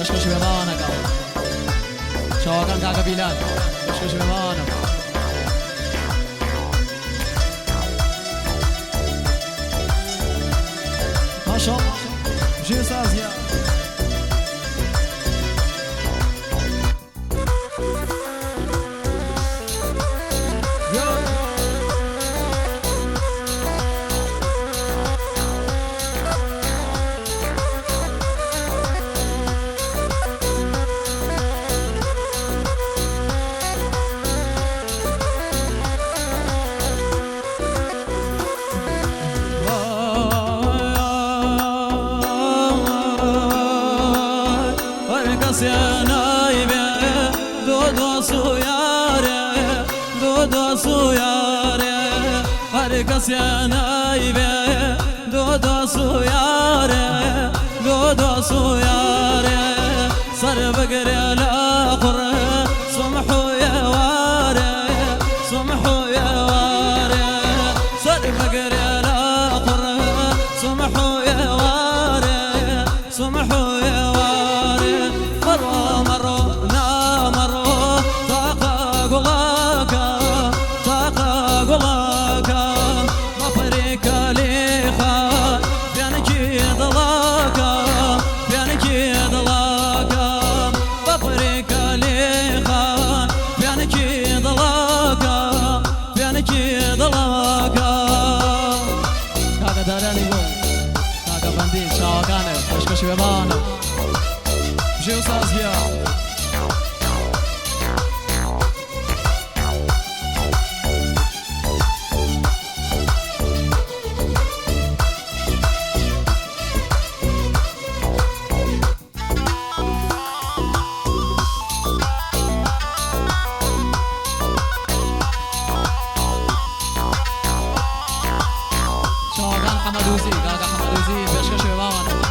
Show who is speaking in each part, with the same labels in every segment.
Speaker 1: بشكش بمانك شواغان كاكا بيلان بشكش بمانك ما شاء الله جي سازيا
Speaker 2: يا نايبة دودو سويارة دودو سويارة هرقص يا نايبة دودو سويارة دودو سويارة صار بقري الآخر سمحوا يا وارة سمحوا يا وارة صار بقري الآخر سمحوا يا وارة سمحوا يا وارة مرو مرو نا مرو طاقة قلاكا طاقة قلاكا مفريكا ليخا بيانكي ضلاكا بيانكي ضلاكا مفريكا ليخا بيانكي ضلاكا بيانكي ضلاكا
Speaker 1: كاكا داراني بو كاكا بندي شاوغانه بشكش بمانك جي سازيا شاغان حمدوزي كاكا حمدوزي بشكش بمانك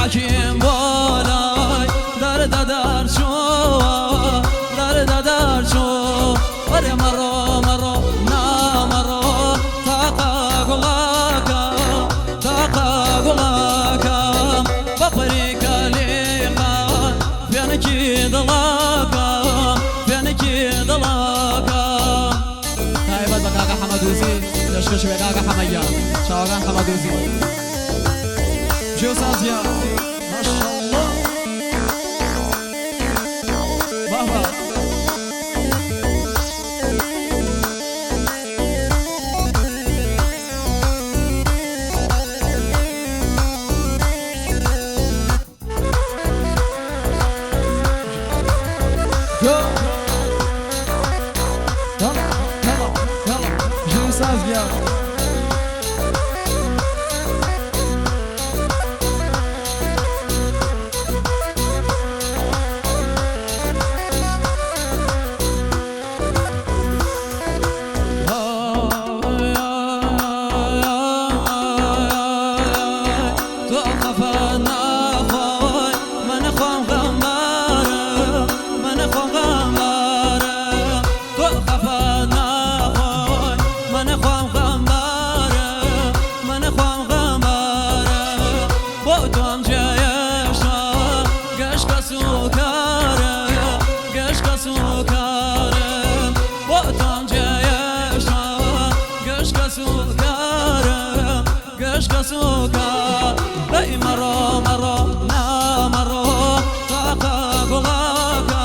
Speaker 2: حكيم بولاي درد دار شو درد دار شو وري مرو مرو نا مرو طاقة قلاكا طاقة قلاكا بفريكا ليخا بيانكي ضلاكا بيانكي ضلاكا
Speaker 1: هاي بس كاكا حمدوزي دشكش بكاكا حميا شاغان حمدوزي جو سازيا ما شاء الله بابا جو يلا يلا يلا جو سازيا
Speaker 2: سوكا اي مرو مرو نا مرو طاقة قلاكا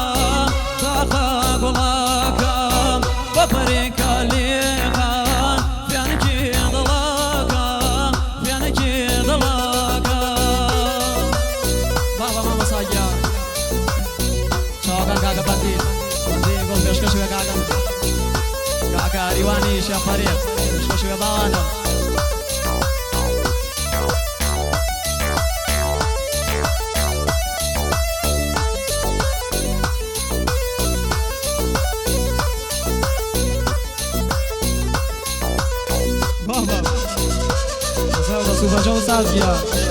Speaker 2: طاقة قلاكا وفريكا ليخان بيانكي ضلاكا بيانكي ضلاكا
Speaker 1: بابا ماما صايا شوية كاكا ريواني شافريق شوية باوانا بابا سوف سوف جو سازيا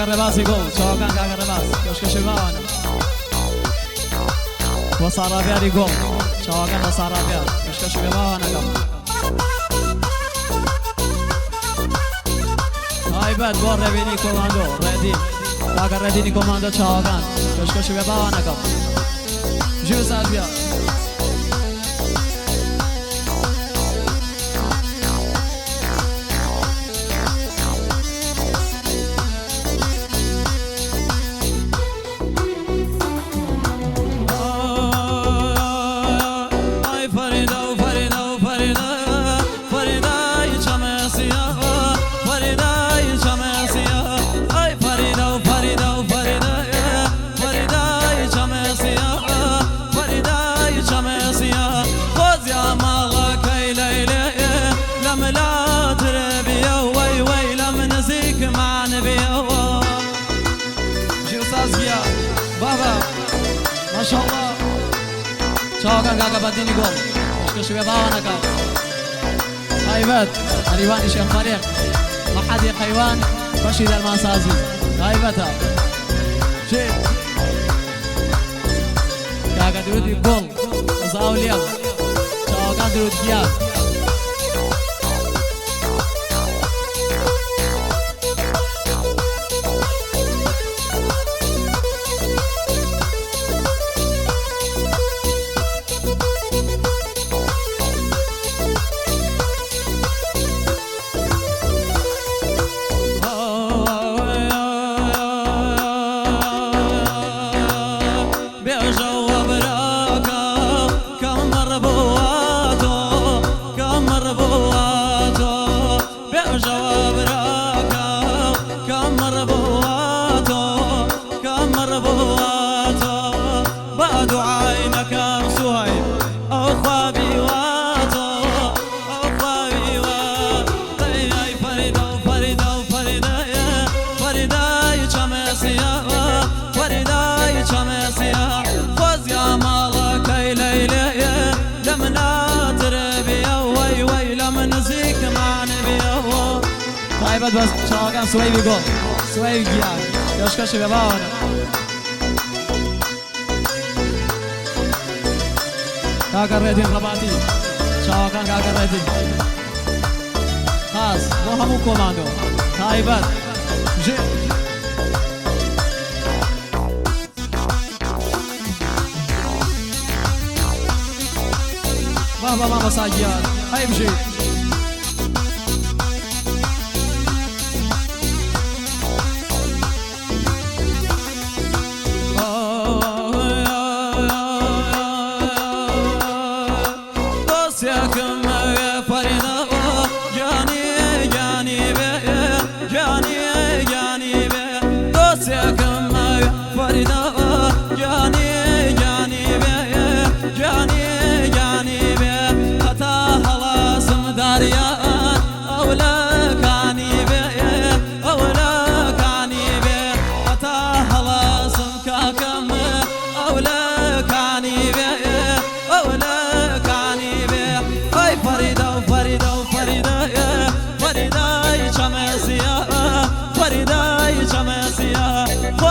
Speaker 1: رباسي قول شوكان كاكا رباس كشك شبانا وصارا بياري قول شوكان وصارا بيار كشك شبانا قم هاي باد بور ربيني كوماندو ردين كاكا رديني كوماندو شوكان كشك شبانا قم جو سال بيار بابا ما شاء الله شوكان كاكا بديني قول كشك شوية باوانا كاكا هاي باد ريواني شيخ فريق محدي حيوان رشيد الماسازي هاي باد شيء كاكا درودي قول وزاوليا شوكان درود كياب بس شوكان سوي بيقول سوي جيان يشكر شبابنا كاكا ريدين رباطي شوكان كاكا ريدين خاص مو همو كوماندو هاي بس جي ماما ساجيان هاي بجي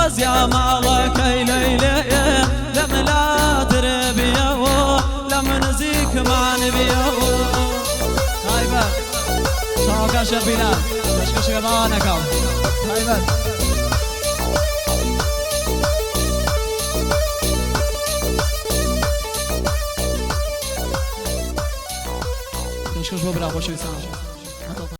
Speaker 2: بس يا مالك اي ليلي لم لا تربيه لم نزيك مع نبيه
Speaker 1: هايبت شوقا شيخ بلال اشكو شيخ بانكم هايبت اشكو شباب لا خوش